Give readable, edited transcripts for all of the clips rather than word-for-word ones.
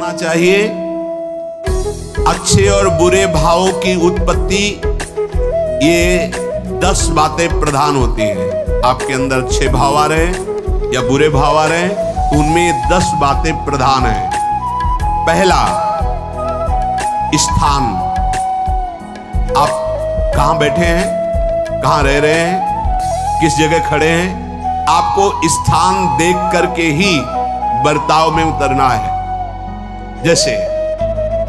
करना चाहिए। अच्छे और बुरे भावों की उत्पत्ति, ये 10 बातें प्रधान होती हैं। आपके अंदर अच्छे भाव आ रहे हैं या बुरे भाव आ रहे हैं, तो उनमें 10 बातें प्रधान हैं। पहला, स्थान। आप कहां बैठे हैं, कहां रह रहे हैं, किस जगह खड़े हैं, आपको स्थान देख करके ही बर्ताव में उतरना है। जैसे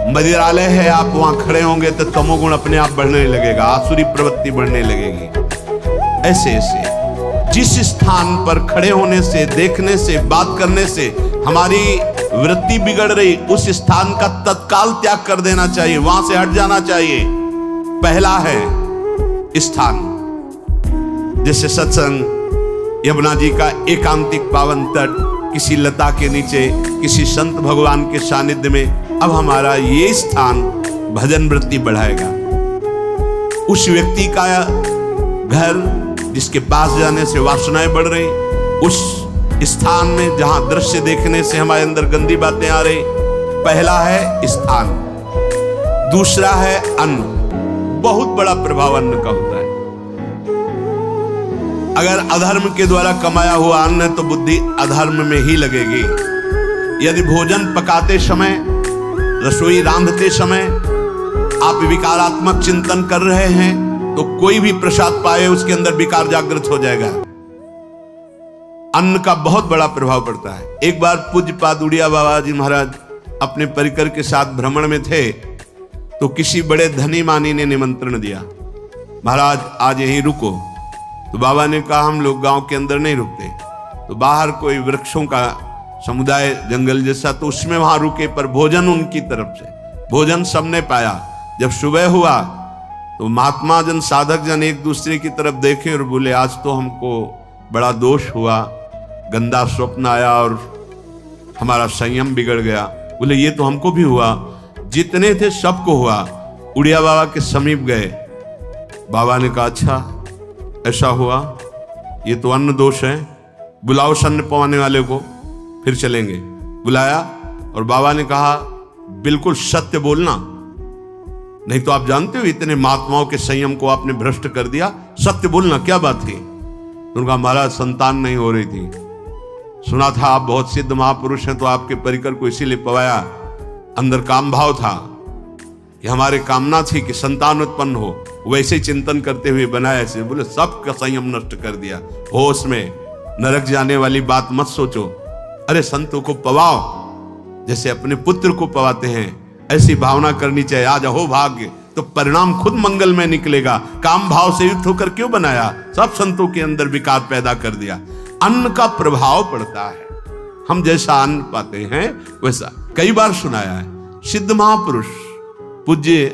मंदिरालय है, आप वहां खड़े होंगे तो तमोगुण अपने आप बढ़ने लगेगा, आसुरी प्रवृत्ति बढ़ने लगेगी। ऐसे ऐसे जिस स्थान पर खड़े होने से, देखने से, बात करने से हमारी वृत्ति बिगड़ रही, उस स्थान का तत्काल त्याग कर देना चाहिए, वहां से हट जाना चाहिए। पहला है स्थान। जैसे सत्संग, यमुना जी का एकांतिक पावन तट, किसी लता के नीचे, किसी संत भगवान के सानिध्य में, अब हमारा ये स्थान भजन वृत्ति बढ़ाएगा। उस व्यक्ति का घर जिसके पास जाने से वासनाएं बढ़ रही, उस स्थान में जहां दृश्य देखने से हमारे अंदर गंदी बातें आ रही, पहला है स्थान। दूसरा है अन्न। बहुत बड़ा प्रभाव अन्न का होता है। अगर अधर्म के द्वारा कमाया हुआ अन्न है तो बुद्धि अधर्म में ही लगेगी। यदि भोजन पकाते समय, रसोई रांधते समय आप विकारात्मक चिंतन कर रहे हैं, तो कोई भी प्रसाद पाए उसके अंदर विकार जागृत हो जाएगा। अन्न का बहुत बड़ा प्रभाव पड़ता है। एक बार पूज्यपाद उड़िया बाबा जी महाराज अपने परिकर के साथ भ्रमण में थे, तो किसी बड़े धनी मानी ने निमंत्रण दिया, महाराज आज यहीं रुको। तो बाबा ने कहा हम लोग गांव के अंदर नहीं रुकते, तो बाहर कोई वृक्षों का समुदाय, जंगल जैसा, तो उसमें वहां रुके, पर भोजन उनकी तरफ से, भोजन सबने पाया। जब सुबह हुआ तो महात्मा जन, साधक जन एक दूसरे की तरफ देखे और बोले आज तो हमको बड़ा दोष हुआ, गंदा स्वप्न आया और हमारा संयम बिगड़ गया। बोले ये तो हमको भी हुआ, जितने थे सबको हुआ। उड़िया बाबा के समीप गए, बाबा ने कहा अच्छा ऐसा हुआ, ये तो अन्न दोष है, बुलाओ अन्न पवाने वाले को, फिर चलेंगे। बुलाया और बाबा ने कहा बिल्कुल सत्य बोलना, नहीं तो आप जानते हो इतने महात्माओं के संयम को आपने भ्रष्ट कर दिया, सत्य बोलना क्या बात थी। उनका महाराज संतान नहीं हो रही थी, सुना था आप बहुत सिद्ध महापुरुष हैं, तो आपके परिकर को इसीलिए पवाया। अंदर काम भाव था कि हमारे कामना थी कि संतान उत्पन्न हो, वैसे चिंतन करते हुए बनाया ऐसे। बोले सबका संयम नष्ट कर दिया। होश में नरक जाने वाली बात मत सोचो, अरे संतों को पवाओ जैसे अपने पुत्र को पवाते हैं, ऐसी भावना करनी चाहिए। आज हो भाग्य तो परिणाम खुद मंगल में निकलेगा। काम भाव से युक्त होकर क्यों बनाया, सब संतों के अंदर विकार पैदा कर दिया। अन्न का प्रभाव पड़ता है, हम जैसा अन्न पाते हैं वैसा। कई बार सुनाया है, सिद्ध महापुरुष पूज्य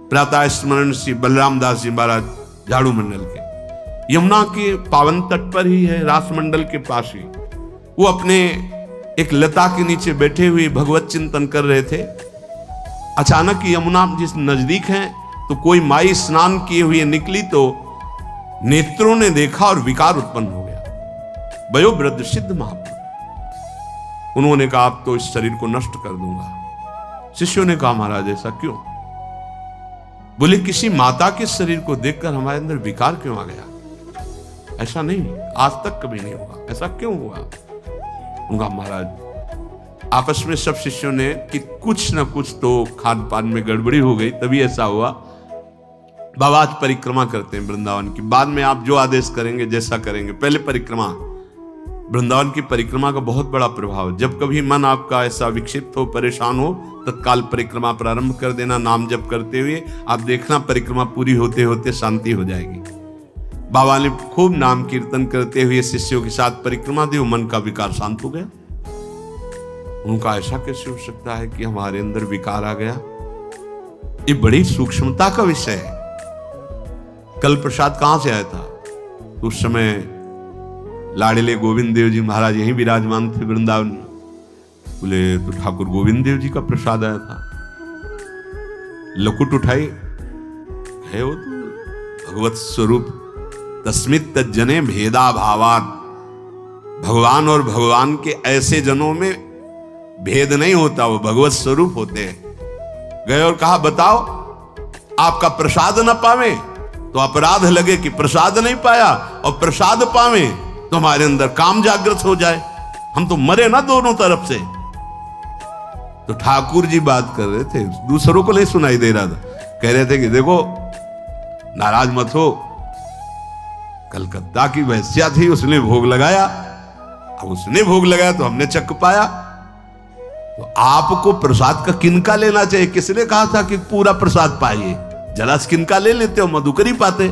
प्रातः स्मरण श्री बलराम दास जी महाराज झाड़ू मंडल के, यमुना के पावन तट पर ही है, रास मंडल के पास ही, वो अपने एक लता के नीचे बैठे हुए भगवत चिंतन कर रहे थे। अचानक यमुना जिस नजदीक है, तो कोई माई स्नान किए हुए निकली, तो नेत्रों ने देखा और विकार उत्पन्न हो गया। वयोवृद्ध सिद्ध महापुरुष, उन्होंने कहा आप तो इस शरीर को नष्ट कर दूंगा। शिष्यों ने कहा महाराज ऐसा क्यों? बोले किसी माता के शरीर को देखकर हमारे अंदर विकार क्यों आ गया? ऐसा नहीं, आज तक कभी नहीं हुआ, ऐसा क्यों हुआ? उनका महाराज आपस में सब शिष्यों ने कि कुछ ना कुछ तो खान पान में गड़बड़ी हो गई, तभी ऐसा हुआ। बाबा आज परिक्रमा करते हैं वृंदावन की, बाद में आप जो आदेश करेंगे जैसा करेंगे, पहले परिक्रमा। वृंदावन की परिक्रमा का बहुत बड़ा प्रभाव। जब कभी मन आपका ऐसा विक्षिप्त हो, परेशान हो, तत्काल परिक्रमा प्रारंभ कर देना, नाम जप करते हुए। आप देखना परिक्रमा पूरी होते होते शांति हो जाएगी। बाबा ने खूब नाम कीर्तन करते हुए शिष्यों के साथ परिक्रमा दी, मन का विकार शांत हो गया। उनका ऐसा कैसे हो सकता है कि हमारे अंदर विकार आ गया? ये बड़ी सूक्ष्मता का विषय है। कल प्रसाद कहां से आया था? उस समय लाड़िले गोविंद देव जी महाराज यहीं विराजमान थे वृंदावन में। बोले तो ठाकुर गोविंद देव जी का प्रसाद आया था। लकुट उठाई, है वो तो भगवत स्वरूप। तस्मित तज्जने भेदा भावात, भगवान और भगवान के ऐसे जनों में भेद नहीं होता, वो भगवत स्वरूप होते हैं। गए और कहा बताओ आपका प्रसाद न पावे तो अपराध लगे कि प्रसाद नहीं पाया, और प्रसाद पावे तो हमारे अंदर काम जागृत हो जाए, हम तो मरे ना दोनों तरफ से। तो ठाकुर जी बात कर रहे थे, दूसरों को नहीं सुनाई दे रहा था। कह रहे थे कि देखो नाराज मत हो, कलकत्ता की वैश्या थी, उसने भोग लगाया, अब उसने भोग लगाया तो हमने चख पाया, तो आपको प्रसाद का किनका लेना चाहिए? किसने कहा था कि पूरा प्रसाद पाइए? जरा किनका ले लेते हो, मधुकरी पाते।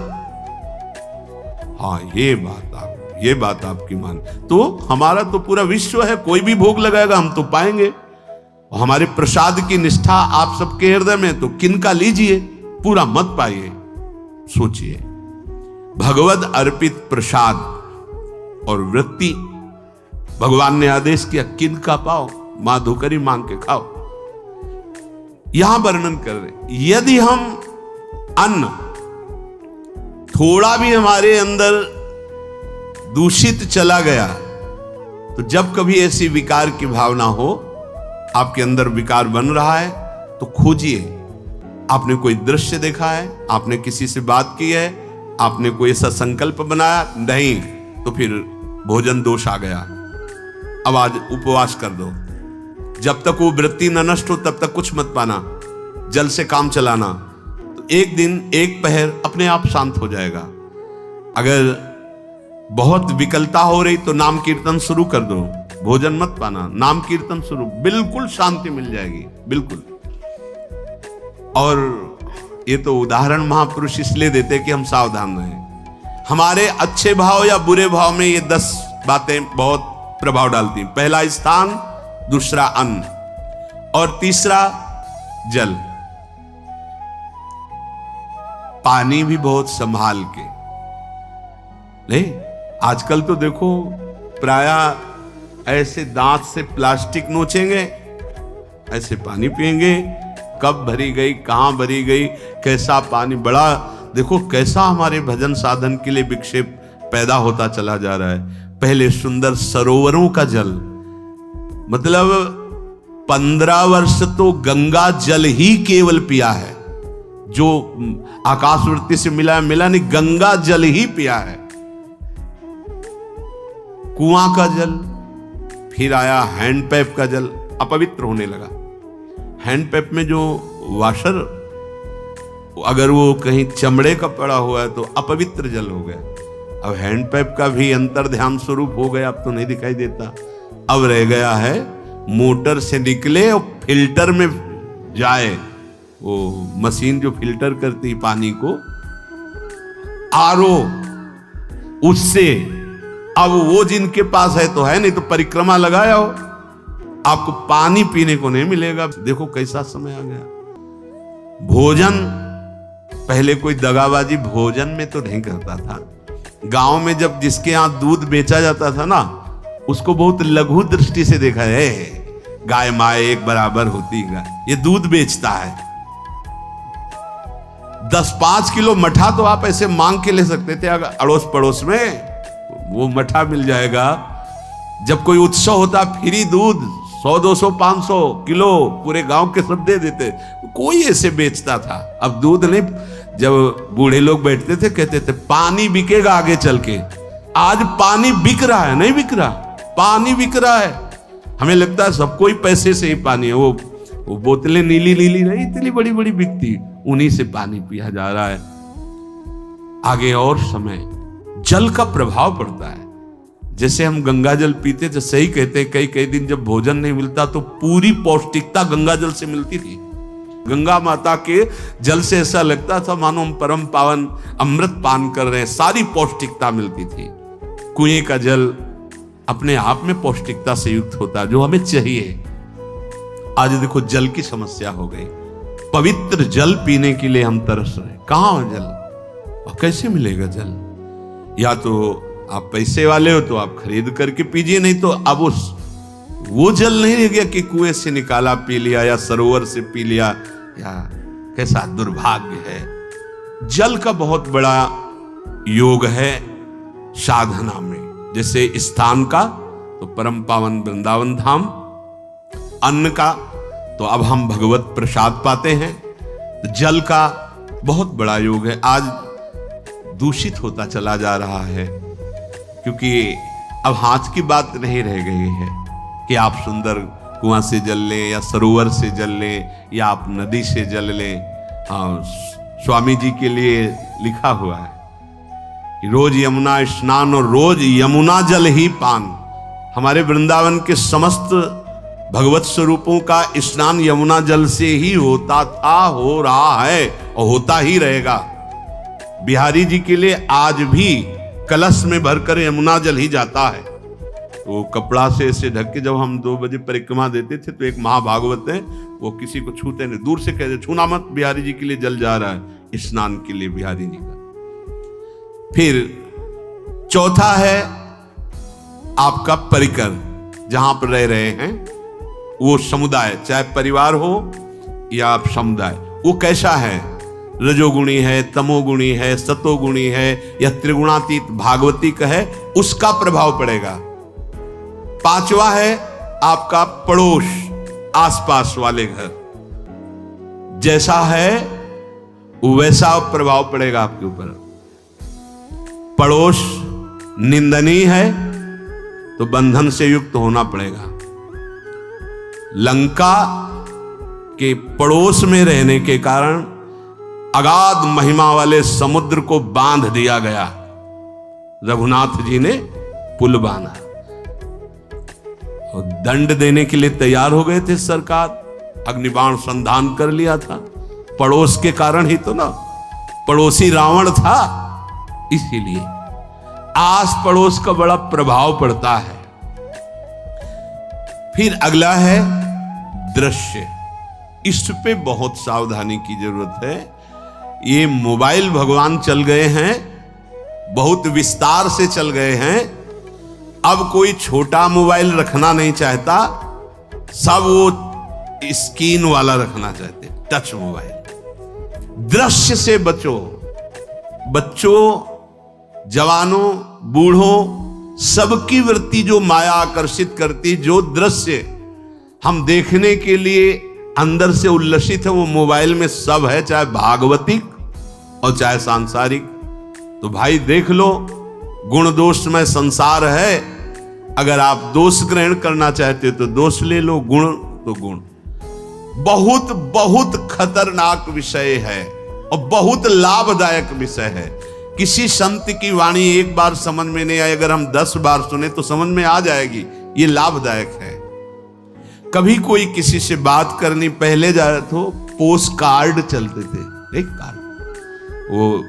हाँ ये बात आपकी मान, तो हमारा तो पूरा विश्व है, कोई भी भोग लगाएगा हम तो पाएंगे। हमारे प्रसाद की निष्ठा आप सबके हृदय में, तो किनका लीजिए, पूरा मत पाइए। सोचिए, भगवद अर्पित प्रसाद और वृत्ति भगवान ने आदेश किया किनका पाओ, माधुकरी मांग के खाओ। यहां वर्णन कर रहे, यदि हम अन्न थोड़ा भी हमारे अंदर दूषित चला गया, तो जब कभी ऐसी विकार की भावना हो, आपके अंदर विकार बन रहा है, तो खोजिए। आपने कोई दृश्य देखा है, आपने किसी से बात की है, आपने कोई ऐसा संकल्प बनाया, नहीं, तो फिर भोजन दोष आ गया, अब आज उपवास कर दो। जब तक वो वृत्ति न नष्ट हो तब तक कुछ मत पाना, जल से काम चलाना, तो एक दिन एक पहर अपने आप शांत हो जाएगा। अगर बहुत विकलता हो रही तो नाम कीर्तन शुरू कर दो, भोजन मत पाना, नाम कीर्तन शुरू, बिल्कुल शांति मिल जाएगी, बिल्कुल। और ये तो उदाहरण महापुरुष इसलिए देते कि हम सावधान रहें। हमारे अच्छे भाव या बुरे भाव में ये 10 बातें बहुत प्रभाव डालती हैं। पहला स्थान, दूसरा अन्न, और तीसरा जल। पानी भी बहुत संभाल के नहीं, आजकल तो देखो प्रायः ऐसे दांत से प्लास्टिक नोचेंगे, ऐसे पानी पिएंगे, कब भरी गई, कहां भरी गई, कैसा पानी, बड़ा देखो कैसा हमारे भजन साधन के लिए विक्षेप पैदा होता चला जा रहा है। पहले सुंदर सरोवरों का जल, मतलब 15 वर्ष तो गंगा जल ही केवल पिया है, जो आकाशवृत्ति से मिला नहीं, गंगा जल ही पिया है। कुआं का जल, फिर आया हैंडपैप का जल, अपवित्र होने लगा। हैंडपैप में जो वाशर, अगर वो कहीं चमड़े का पड़ा हुआ है तो अपवित्र जल हो गया। अब हैंडपैप का भी अंतर ध्यान स्वरूप हो गया, अब तो नहीं दिखाई देता। अब रह गया है मोटर से निकले और फिल्टर में जाए, वो मशीन जो फिल्टर करती पानी को, आरओ, उससे। अब वो जिनके पास है तो है, नहीं तो परिक्रमा लगाया हो, आपको पानी पीने को नहीं मिलेगा। देखो कैसा समय आ गया। भोजन, पहले कोई दगाबाजी भोजन में तो नहीं करता था। गांव में जब जिसके यहां दूध बेचा जाता था ना, उसको बहुत लघु दृष्टि से देखा है, गाय माए एक बराबर होती है, ये दूध बेचता है। 10-5 किलो मठा तो आप ऐसे मांग के ले सकते थे, अगर अड़ोस पड़ोस में वो मठा मिल जाएगा। जब कोई उत्सव होता, फ्री दूध 100-200 500 किलो पूरे गांव के सब दे देते, कोई ऐसे बेचता था। अब दूध नहीं, जब बूढ़े लोग बैठते थे कहते थे पानी बिकेगा आगे चल के। आज पानी बिक रहा है, नहीं बिक रहा, पानी बिक रहा है। हमें लगता है सबको ही पैसे से ही पानी है, वो बोतलें नीली नीली नहीं, इतनी बड़ी बड़ी बिकती, उन्हीं से पानी पिया जा रहा है। आगे और समय जल का प्रभाव पड़ता है। जैसे हम गंगा जल पीते थे, सही कहते हैं, कई दिन जब भोजन नहीं मिलता तो पूरी पौष्टिकता गंगा जल से मिलती थी। गंगा माता के जल से ऐसा लगता था मानो हम परम पावन अमृत पान कर रहे हैं, सारी पौष्टिकता मिलती थी। कुएं का जल अपने आप में पौष्टिकता से युक्त होता है, जो हमें चाहिए। आज देखो जल की समस्या हो गई, पवित्र जल पीने के लिए हम तरस रहे। कहां हो जल और कैसे मिलेगा जल? या तो आप पैसे वाले हो तो आप खरीद करके पीजिए, नहीं तो अब वो जल नहीं रह गया कि कुएं से निकाला पी लिया या सरोवर से पी लिया, या कैसा दुर्भाग्य है। जल का बहुत बड़ा योग है साधना में। जैसे स्थान का तो परम पावन वृंदावन धाम, अन्न का, तो अब हम भगवत प्रसाद पाते हैं। जल का बहुत बड़ा योग है, आज दूषित होता चला जा रहा है, क्योंकि अब हाथ की बात नहीं रह गई है कि आप सुंदर कुआं से जल लें या सरोवर से जल लें या आप नदी से जल लें। हाँ, स्वामी जी के लिए लिखा हुआ है कि रोज यमुना स्नान और रोज यमुना जल ही पान। हमारे वृंदावन के समस्त भगवत स्वरूपों का स्नान यमुना जल से ही होता था, हो रहा है और होता ही रहेगा। बिहारी जी के लिए आज भी कलश में भरकर यमुना जल ही जाता है। वो कपड़ा से ऐसे ढक के जब हम 2 बजे परिक्रमा देते थे तो एक महाभागवत है, वो किसी को छूते नहीं, दूर से कहते छूना मत, बिहारी जी के लिए जल जा रहा है स्नान के लिए बिहारी जी का। फिर चौथा है आपका परिकर, जहां पर रह रहे हैं वो समुदाय, चाहे परिवार हो या आप समुदाय, वो कैसा है, रजोगुणी है, तमोगुणी है, सतोगुणी है या त्रिगुणातीत भागवतिक है, उसका प्रभाव पड़ेगा। पांचवा है आपका पड़ोस, आसपास वाले घर, जैसा है वैसा प्रभाव पड़ेगा आपके ऊपर। पड़ोस निंदनीय है तो बंधन से युक्त होना पड़ेगा। लंका के पड़ोस में रहने के कारण अगाध महिमा वाले समुद्र को बांध दिया गया, रघुनाथ जी ने पुल बांधा और दंड देने के लिए तैयार हो गए थे सरकार, अग्निबाण संधान कर लिया था, पड़ोस के कारण ही तो ना, पड़ोसी रावण था, इसीलिए आस पड़ोस का बड़ा प्रभाव पड़ता है। फिर अगला है दृश्य, इस पे बहुत सावधानी की जरूरत है। ये मोबाइल भगवान चल गए हैं, बहुत विस्तार से चल गए हैं, अब कोई छोटा मोबाइल रखना नहीं चाहता, सब वो स्क्रीन वाला रखना चाहते, टच मोबाइल। दृश्य से बचो, बच्चों, जवानों, बूढ़ों, सबकी वृत्ति जो माया आकर्षित करती, जो दृश्य हम देखने के लिए अंदर से उल्लसित है, वो मोबाइल में सब है, चाहे भागवतिक और चाहे सांसारिक। तो भाई देख लो, गुण दोष में संसार है, अगर आप दोष ग्रहण करना चाहते हो तो दोष ले लो, गुण तो गुण। बहुत बहुत खतरनाक विषय है और बहुत लाभदायक विषय है। किसी संत की वाणी एक बार समझ में नहीं आई, अगर हम 10 बार सुने तो समझ में आ जाएगी, ये लाभदायक है। कभी कोई किसी से बात करनी, पहले जाए तो पोस्ट कार्ड चलते थे, एक कार्ड, वो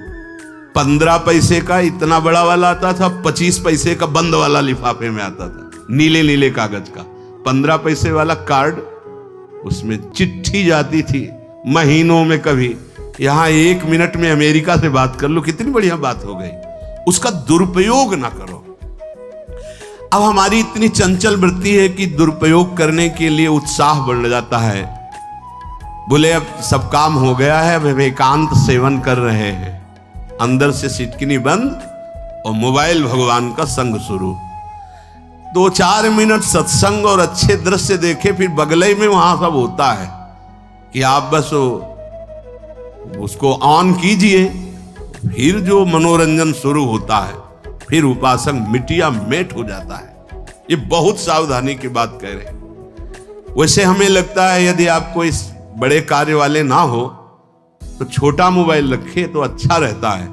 15 पैसे का इतना बड़ा वाला आता था, 25 पैसे का बंद वाला लिफाफे में आता था, नीले नीले कागज का 15 पैसे वाला कार्ड, उसमें चिट्ठी जाती थी महीनों में। कभी यहां 1 मिनट में अमेरिका से बात कर लो, कितनी बढ़िया बात हो गई। उसका दुरुपयोग ना करो। अब हमारी इतनी चंचल वृत्ति है कि दुरुपयोग करने के लिए उत्साह बढ़ जाता है। बोले अब सब काम हो गया है, अब एकांत सेवन कर रहे हैं, अंदर से सिटकिनी बंद और मोबाइल भगवान का संग शुरू। 2-4 मिनट सत्संग और अच्छे दृश्य देखे, फिर बगले में वहां सब होता है कि आप बस उसको ऑन कीजिए, फिर जो मनोरंजन शुरू होता है, फिर उपासक मिटिया मेट हो जाता है। ये बहुत सावधानी की बात कह रहे हैं। वैसे हमें लगता है यदि आप कोई बड़े कार्य वाले ना हो तो छोटा मोबाइल रखे तो अच्छा रहता है।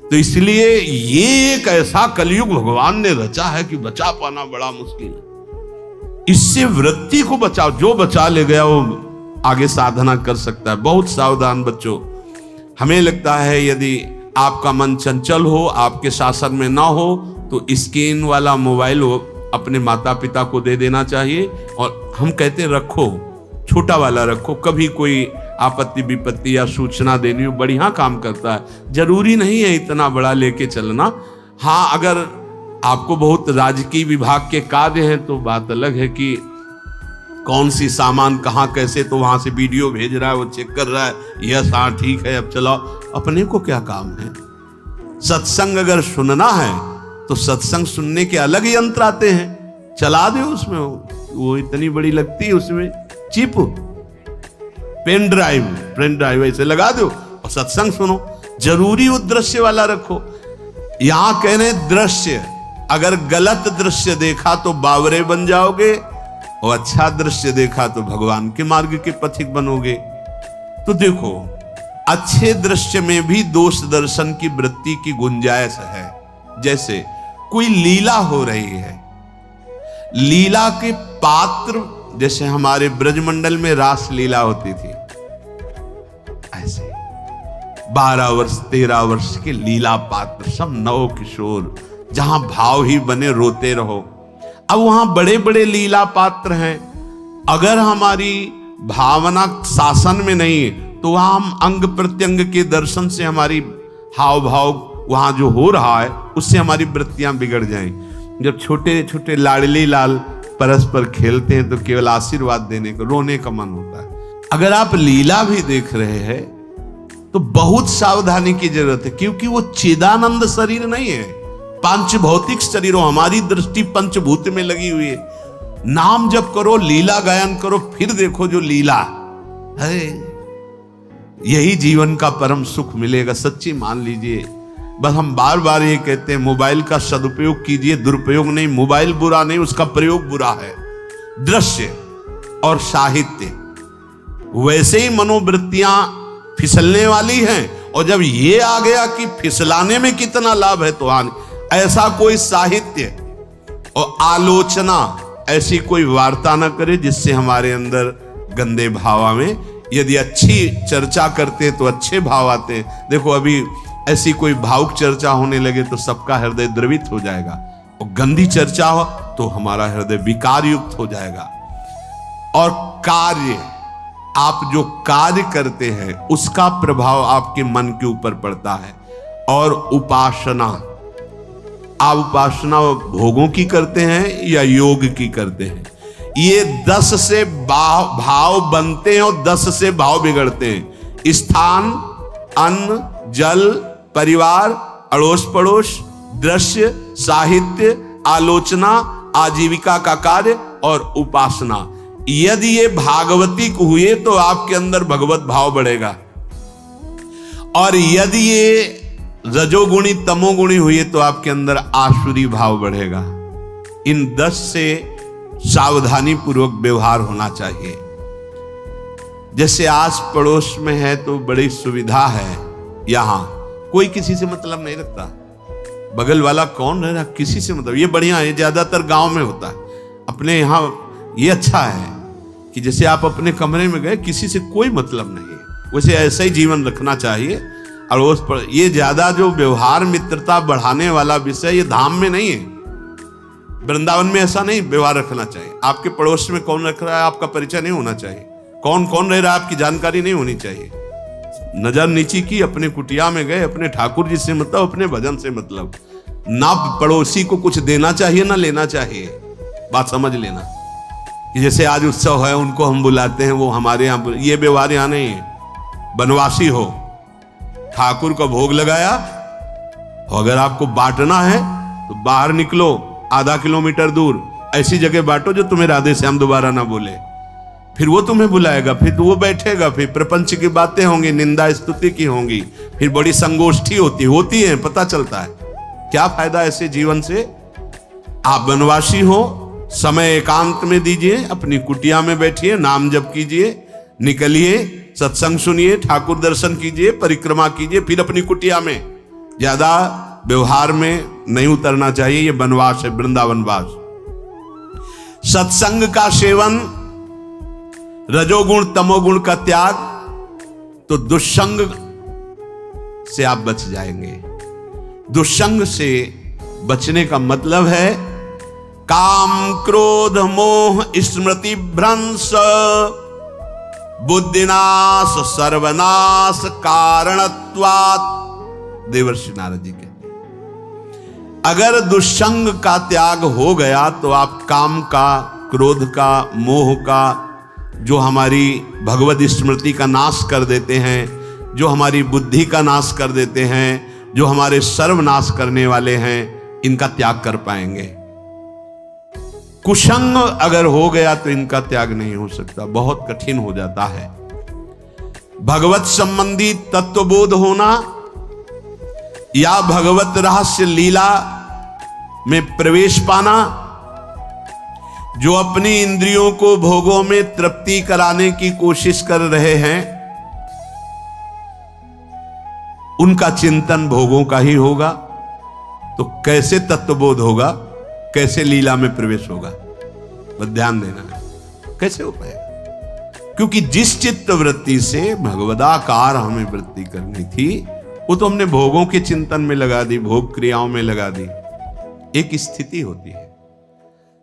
तो इसलिए ये एक ऐसा कलयुग भगवान ने रचा है कि बचा पाना बड़ा मुश्किल है। इससे वृत्ति को बचाओ, जो बचा ले गया वो आगे साधना कर सकता है। बहुत सावधान बच्चों। हमें लगता है यदि आपका मन चंचल हो, आपके शासन में ना हो, तो स्क्रीन वाला मोबाइल अपने माता पिता को दे देना चाहिए। और हम कहते हैं रखो, छोटा वाला रखो, कभी कोई आपत्ति विपत्ति या सूचना देनी हो, बढ़िया काम करता है। जरूरी नहीं है इतना बड़ा लेके चलना। हाँ, अगर आपको बहुत राजकीय विभाग के कार्य हैं तो बात अलग है कि कौन सी सामान कहाँ कैसे, तो वहां से वीडियो भेज रहा है, वो चेक कर रहा है, यस हाँ ठीक है अब चलाओ। अपने को क्या काम है? सत्संग अगर सुनना है तो सत्संग सुनने के अलग यंत्र आते हैं, चला दो उसमें, वो इतनी बड़ी लगती है उसमें। चिप, पेन ड्राइव ऐसे लगा दो और सत्संग सुनो। जरूरी वो दृश्य वाला रखो। यहां कह रहे दृश्य, अगर गलत दृश्य देखा तो बावरे बन जाओगे और अच्छा दृश्य देखा तो भगवान के मार्ग के पथिक बनोगे। तो देखो, अच्छे दृश्य में भी दोष दर्शन की वृत्ति की गुंजाइश है। जैसे कोई लीला हो रही है, लीला के पात्र, जैसे हमारे ब्रजमंडल में रास लीला होती थी, ऐसे 12 वर्ष 13 वर्ष के लीला पात्र, सब नव किशोर, जहां भाव ही बने रोते रहो। अब वहां बड़े बड़े लीला पात्र हैं, अगर हमारी भावना शासन में नहीं है तो वहां हम अंग प्रत्यंग के दर्शन से हमारी हाव भाव वहां जो हो रहा है उससे हमारी वृत्तियां बिगड़ जाएं। जब छोटे छोटे लाडली लाल परस्पर खेलते हैं तो केवल आशीर्वाद देने को, रोने का मन होता है। अगर आप लीला भी देख रहे हैं तो बहुत सावधानी की जरूरत है, क्योंकि वो चिदानंद शरीर नहीं है, पांच भौतिक शरीरों, हमारी दृष्टि पंचभूत में लगी हुई है। नाम जप करो, लीला गायन करो, फिर देखो जो लीला है, यही जीवन का परम सुख मिलेगा। सच्ची मान लीजिए। बस हम बार बार ये कहते हैं, मोबाइल का सदुपयोग कीजिए, दुरुपयोग नहीं। मोबाइल बुरा नहीं, उसका प्रयोग बुरा है। दृश्य और साहित्य वैसे ही मनोवृत्तियां फिसलने वाली हैं, और जब ये आ गया कि फिसलाने में कितना लाभ है तो ऐसा कोई साहित्य और आलोचना, ऐसी कोई वार्ता ना करे जिससे हमारे अंदर गंदे भाव में, यदि अच्छी चर्चा करते हैं तो अच्छे भाव आते हैं। देखो अभी ऐसी कोई भावुक चर्चा होने लगे तो सबका हृदय द्रवित हो जाएगा, और गंदी चर्चा हो तो हमारा हृदय विकार युक्त हो जाएगा। और कार्य, आप जो कार्य करते हैं उसका प्रभाव आपके मन के ऊपर पड़ता है। और उपासना, आप उपासना भोगों की करते हैं या योग की करते हैं, ये 10 से भाव बनते हैं और 10 से भाव बिगड़ते हैं। स्थान, अन्न, जल, परिवार, अड़ोस पड़ोस, दृश्य, साहित्य, आलोचना, आजीविका का कार्य और उपासना, यदि ये भागवतिक हुए तो आपके अंदर भगवत भाव बढ़ेगा, और यदि ये रजोगुणी तमोगुणी हुए तो आपके अंदर आसुरी भाव बढ़ेगा। इन 10 से सावधानी पूर्वक व्यवहार होना चाहिए। जैसे आस पड़ोस में है तो बड़ी सुविधा है, यहां कोई किसी से मतलब नहीं रखता, बगल वाला कौन रह रहा किसी से मतलब, ये बढ़िया है। ज्यादातर गांव में होता है, अपने यहां ये अच्छा है कि जैसे आप अपने कमरे में गए, किसी से कोई मतलब नहीं है, वैसे ऐसा ही जीवन रखना चाहिए। अड़ोस पर ये ज्यादा जो व्यवहार मित्रता बढ़ाने वाला विषय, ये धाम में नहीं है, वृंदावन में ऐसा नहीं व्यवहार रखना चाहिए। आपके पड़ोस में कौन रख रहा है आपका परिचय नहीं होना चाहिए, कौन कौन रह रहा है आपकी जानकारी नहीं होनी चाहिए। नजर नीची की, अपने कुटिया में गए, अपने ठाकुर जी से मतलब, अपने भजन से मतलब, ना पड़ोसी को कुछ देना चाहिए ना लेना चाहिए। बात समझ लेना कि जैसे आज उत्सव है उनको हम बुलाते हैं, वो हमारे यहाँ, ये व्यवहार यहाँ नहीं है। बनवासी हो, ठाकुर का भोग लगाया, अगर आपको बांटना है तो बाहर निकलो, आधा किलोमीटर दूर ऐसी जगह बांटो जो तुम्हें राधे श्याम दोबारा ना बोले, फिर वो तुम्हें बुलाएगा, फिर वो बैठेगा, फिर प्रपंच की बातें होंगी, निंदा स्तुति की होंगी, फिर बड़ी संगोष्ठी होती है, पता चलता है। क्या फायदा ऐसे जीवन से? आप वनवासी हो, समय एकांत में दीजिए, अपनी कुटिया में बैठिए, नाम जप कीजिए, निकलिए, सत्संग सुनिए, ठाकुर दर्शन कीजिए, परिक्रमा कीजिए, फिर अपनी कुटिया में। ज्यादा व्यवहार में नहीं उतरना चाहिए, ये वनवास है, वृंदावनवास। सत्संग का सेवन, रजोगुण तमोगुण का त्याग, तो दुष्संग से आप बच जाएंगे। दुष्संग से बचने का मतलब है काम क्रोध मोह स्मृति भ्रंश बुद्धिनाश सर्वनाश कारणत्वात्। देवर्षि नारद जी कहते हैं, अगर दुष्संग का त्याग हो गया तो आप काम का, क्रोध का, मोह का, जो हमारी भगवत स्मृति का नाश कर देते हैं, जो हमारी बुद्धि का नाश कर देते हैं, जो हमारे सर्वनाश करने वाले हैं, इनका त्याग कर पाएंगे। कुसंग अगर हो गया तो इनका त्याग नहीं हो सकता, बहुत कठिन हो जाता है। भगवत संबंधी तत्वबोध होना या भगवत रहस्य लीला में प्रवेश पाना, जो अपनी इंद्रियों को भोगों में तृप्ति कराने की कोशिश कर रहे हैं, उनका चिंतन भोगों का ही होगा। तो कैसे तत्वबोध होगा, कैसे लीला में प्रवेश होगा, बस ध्यान देना है, कैसे हो पाएगा? क्योंकि जिस चित्त वृत्ति से भगवदाकार हमें वृत्ति करनी थी, वो तो हमने भोगों के चिंतन में लगा दी, भोग क्रियाओं में लगा दी। एक स्थिति होती है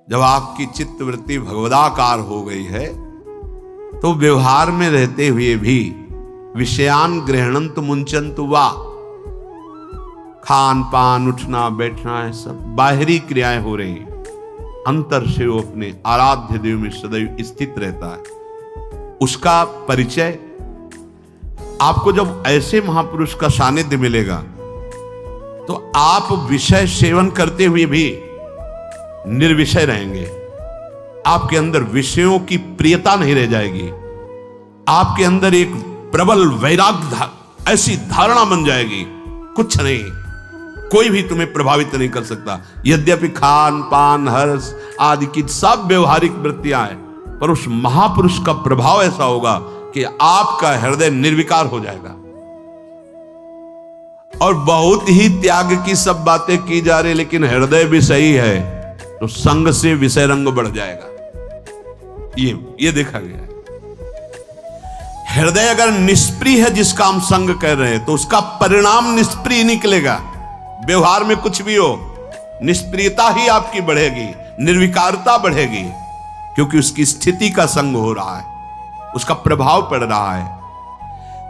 जब आपकी चित्त वृत्ति भगवदाकार हो गई है, तो व्यवहार में रहते हुए भी विषयान ग्रहणंतु मुंचन्तु वा, खान पान उठना बैठना है, सब बाहरी क्रियाएं हो रही, अंतर से वो अपने आराध्य देव में सदैव स्थित रहता है। उसका परिचय आपको जब ऐसे महापुरुष का सानिध्य मिलेगा, तो आप विषय सेवन करते हुए भी निर्विषय रहेंगे। आपके अंदर विषयों की प्रियता नहीं रह जाएगी, आपके अंदर एक प्रबल वैराग्य ऐसी धारणा बन जाएगी, कुछ नहीं, कोई भी तुम्हें प्रभावित नहीं कर सकता। यद्यपि खान पान हर्ष आदि की सब व्यवहारिक वृत्तियां हैं, पर उस महापुरुष का प्रभाव ऐसा होगा कि आपका हृदय निर्विकार हो जाएगा। और बहुत ही त्याग की सब बातें की जा रही, लेकिन हृदय भी सही है, तो संग से विषय रंग बढ़ जाएगा। ये देखा गया है। हृदय अगर निष्प्रिय है, जिसका हम संग कर रहे हैं, तो उसका परिणाम निष्प्रिय निकलेगा। व्यवहार में कुछ भी हो, निष्प्रियता ही आपकी बढ़ेगी, निर्विकारता बढ़ेगी, क्योंकि उसकी स्थिति का संग हो रहा है, उसका प्रभाव पड़ रहा है।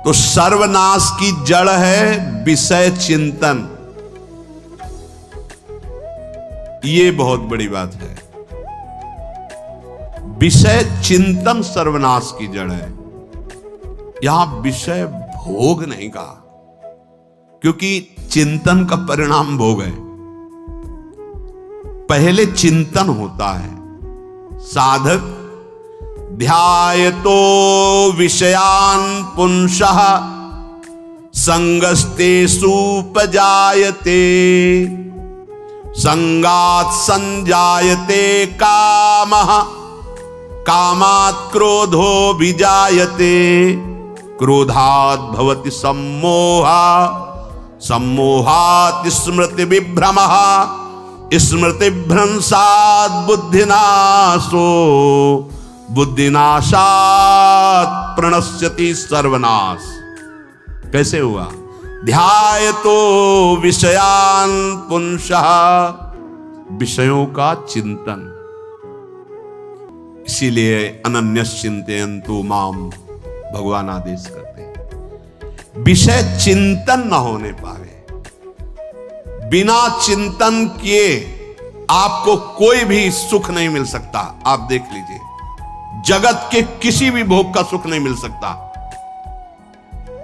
तो सर्वनाश की जड़ है विषय चिंतन। ये बहुत बड़ी बात है। विषय चिंतन सर्वनाश की जड़ है। यहां विषय भोग नहीं कहा, क्योंकि चिंतन का परिणाम भोग है। पहले चिंतन होता है। साधक ध्यायतो विषयान पुंसः संगस्तेषु उपजायते, संगात् संजायते कामः, कामात् क्रोधो विजायते, क्रोधात् भवति सम्मोहः, सम्मोहात् स्मृति विभ्रमः, स्मृति भ्रंशात् बुद्धिनाशो, बुद्धिनाशात् प्रणश्यति सर्वनाश। कैसे हुआ? ध्यायतो विषयान पुंसः, विषयों का चिंतन। इसीलिए अनन्यश्चिन्तयन्तु माम भगवान आदेश करते हैं। विषय चिंतन न होने पाए, बिना चिंतन किए आपको कोई भी सुख नहीं मिल सकता। आप देख लीजिए, जगत के किसी भी भोग का सुख नहीं मिल सकता।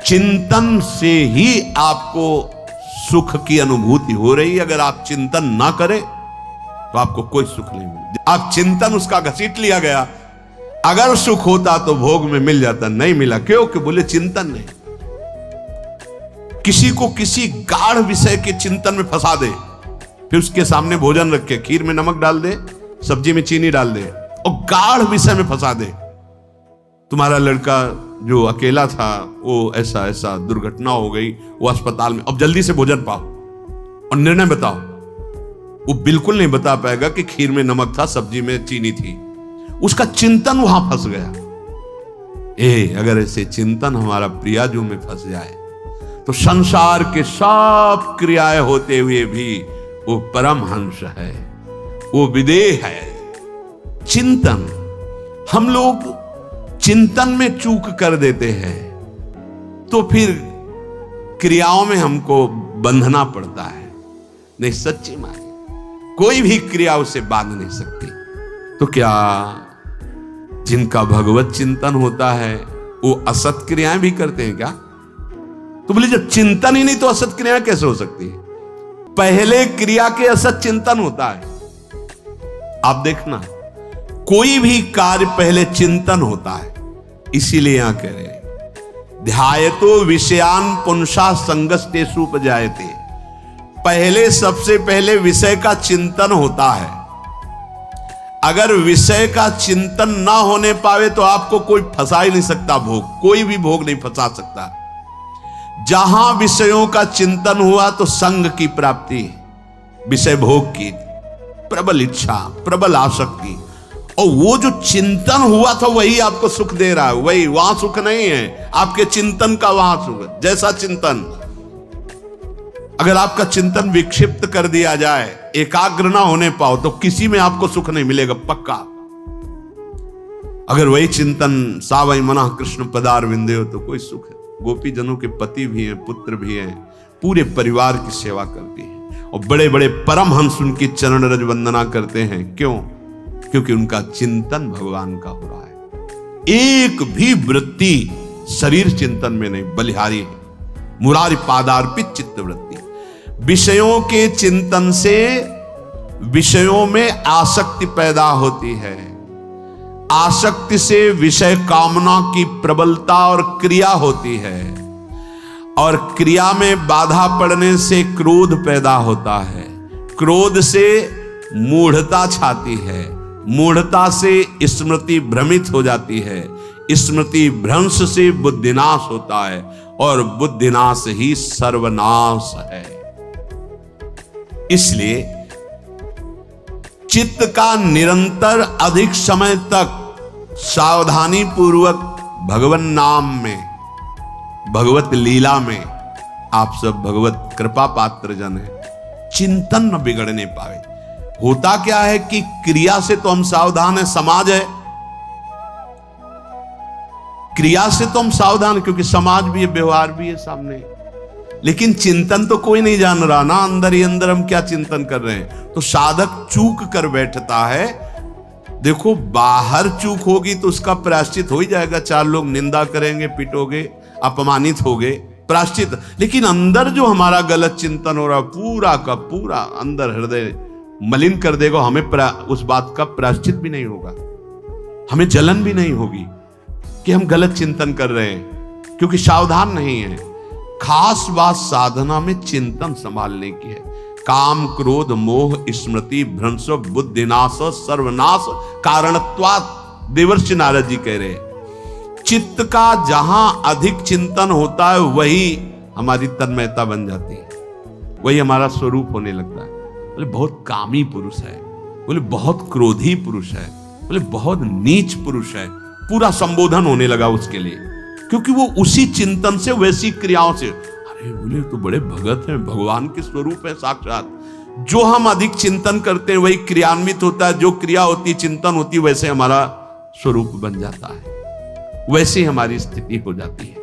चिंतन से ही आपको सुख की अनुभूति हो रही है। अगर आप चिंतन ना करें तो आपको कोई सुख नहीं मिलेगा। आप चिंतन उसका घसीट लिया गया। अगर सुख होता तो भोग में मिल जाता, नहीं मिला। क्यों? कि बोले चिंतन नहीं। किसी को किसी गाढ़ विषय के चिंतन में फंसा दे, फिर उसके सामने भोजन रखे, खीर में नमक डाल दे, सब्जी में चीनी डाल दे और गाढ़ विषय में फंसा दे। तुम्हारा लड़का जो अकेला था, वो ऐसा ऐसा दुर्घटना हो गई, वो अस्पताल में, अब जल्दी से भोजन पाओ और निर्णय बताओ। वो बिल्कुल नहीं बता पाएगा कि खीर में नमक था, सब्जी में चीनी थी। उसका चिंतन वहां फंस गया। अगर ऐसे चिंतन हमारा प्रियाजू में फंस जाए तो संसार के सब क्रियाएं होते हुए भी वो परमहंस है, वो विदेह है। चिंतन, हम लोग चिंतन में चूक कर देते हैं, तो फिर क्रियाओं में हमको बंधना पड़ता है। नहीं, सच्ची माने कोई भी क्रिया उसे बांध नहीं सकती। तो क्या जिनका भगवत चिंतन होता है वो असत क्रियाएं भी करते हैं क्या? तो बोले जब चिंतन ही नहीं तो असत क्रियाएं कैसे हो सकती है? पहले क्रिया के असत चिंतन होता है। आप देखना, कोई भी कार्य पहले चिंतन होता है। इसीलिए यहां कह रहे हैं ध्यायतो विषयान पुंसा संगस्तेषु उपजायते। पहले सबसे पहले विषय का चिंतन होता है। अगर विषय का चिंतन ना होने पावे तो आपको कोई फंसा ही नहीं सकता भोग, कोई भी भोग नहीं फंसा सकता। जहां विषयों का चिंतन हुआ तो संग की प्राप्ति, विषय भोग की प्रबल इच्छा, प्रबल आसक्ति, और वो जो चिंतन हुआ था वही आपको सुख दे रहा है। वही, वहां सुख नहीं है, आपके चिंतन का वहां सुख। जैसा चिंतन, अगर आपका चिंतन विक्षिप्त कर दिया जाए, एकाग्र ना होने पाओ, तो किसी में आपको सुख नहीं मिलेगा पक्का। अगर वही चिंतन सावई मना कृष्ण पदार विंदे हो तो कोई सुख है। गोपी जनों के पति भी हैं, पुत्र भी हैं, पूरे परिवार की सेवा करती हैं, और बड़े बड़े परमहंस उनकी चरण रज वंदना करते हैं। क्यों? क्योंकि उनका चिंतन भगवान का हो रहा है। एक भी वृत्ति शरीर चिंतन में नहीं, बलिहारी है। मुरारी पादार्पित चित्त वृत्ति। विषयों के चिंतन से विषयों में आसक्ति पैदा होती है। आसक्ति से विषय कामना की प्रबलता और क्रिया होती है, और क्रिया में बाधा पड़ने से क्रोध पैदा होता है। क्रोध से मूढ़ता छाती है, मूढ़ता से स्मृति भ्रमित हो जाती है, स्मृति भ्रंश से बुद्धिनाश होता है, और बुद्धिनाश ही सर्वनाश है। इसलिए चित्त का निरंतर अधिक समय तक सावधानी पूर्वक भगवन नाम में, भगवत लीला में, आप सब भगवत कृपा पात्र जन है, चिंतन न बिगड़ने पावे। होता क्या है कि क्रिया से तो हम सावधान है, समाज है, क्रिया से तो हम सावधान, क्योंकि समाज भी है, व्यवहार भी है सामने, लेकिन चिंतन तो कोई नहीं जान रहा ना, अंदर ही अंदर हम क्या चिंतन कर रहे हैं। तो साधक चूक कर बैठता है। देखो, बाहर चूक होगी तो उसका प्रायश्चित हो ही जाएगा, चार लोग निंदा करेंगे, पिटोगे, अपमानित होगे, प्रायश्चित। लेकिन अंदर जो हमारा गलत चिंतन हो रहा, पूरा का पूरा अंदर हृदय मलिन कर देगा, हमें उस बात का प्रायश्चित भी नहीं होगा, हमें जलन भी नहीं होगी कि हम गलत चिंतन कर रहे हैं, क्योंकि सावधान नहीं है। खास बात साधना में चिंतन संभालने की है। काम क्रोध मोह स्मृति भ्रंश बुद्धिनाश सर्वनाश कारणत्वात्, देवर्षि नारद जी कह रहे हैं। चित्त का जहां अधिक चिंतन होता है वही हमारी तन्मयता बन जाती है, वही हमारा स्वरूप होने लगता है। बोले बहुत कामी पुरुष है, बोले बहुत क्रोधी पुरुष है, बोले बहुत नीच पुरुष है, पूरा संबोधन होने लगा उसके लिए, क्योंकि वो उसी चिंतन से, वैसी क्रियाओं से। अरे बोले तो बड़े भगत हैं, भगवान के स्वरूप है साक्षात। जो हम अधिक चिंतन करते हैं वही क्रियान्वित होता है, जो क्रिया होती, चिंतन होती, वैसे हमारा स्वरूप बन जाता है, वैसे हमारी स्थिति हो जाती है।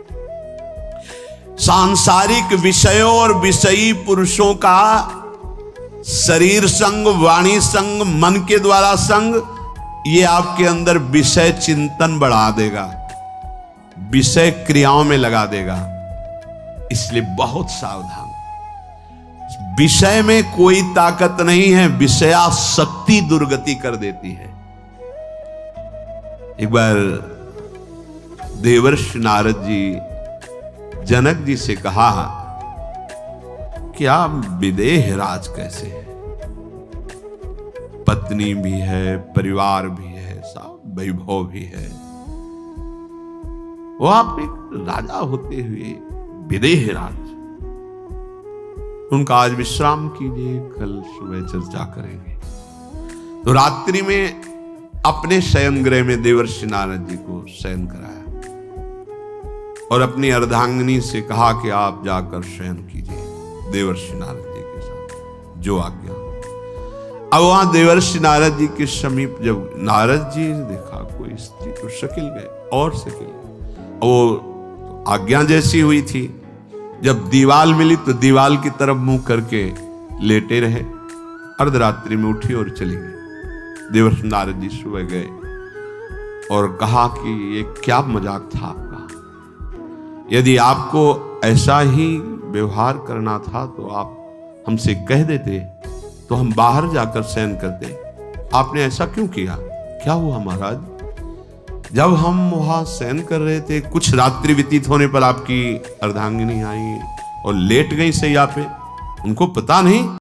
सांसारिक विषयों और विषयी पुरुषों का शरीर संग, वाणी संग, मन के द्वारा संग, ये आपके अंदर विषय चिंतन बढ़ा देगा, विषय क्रियाओं में लगा देगा। इसलिए बहुत सावधान। विषय में कोई ताकत नहीं है, विषयासक्ति दुर्गति कर देती है। एक बार देवर्षि नारद जी जनक जी से कहा कि आप विदेह राज कैसे है, पत्नी भी है, परिवार भी है, सब वैभव भी है, वो आप एक राजा होते हुए विदेह राज। उनका आज विश्राम कीजिए, कल सुबह चर्चा करेंगे। तो रात्रि में अपने शयन गृह में देवर्षि नारद जी को शयन कराया और अपनी अर्धांगिनी से कहा कि आप जाकर शयन कीजिए देवर्षि नारद जी के साथ, जो आज्ञा। अब वहां देवर्षि नारद जी के समीप जब नारद जी ने देखा कोई स्त्री, तो शकिल गए और शकिल गए। वो आज्ञा जैसी हुई थी, जब दीवाल मिली तो दीवाल की तरफ मुंह करके लेटे रहे। अर्धरात्रि में उठी और चली गई। देवर्षि नारद जी सुबह गए और कहा कि ये क्या मजाक था आपका, यदि आपको ऐसा ही व्यवहार करना था तो आप हमसे कह देते तो हम बाहर जाकर शयन करते, आपने ऐसा क्यों किया। क्या हुआ महाराज? जब हम वहां शयन कर रहे थे, कुछ रात्रि व्यतीत होने पर आपकी अर्धांगिनी आई और लेट गई सैया पे, उनको पता नहीं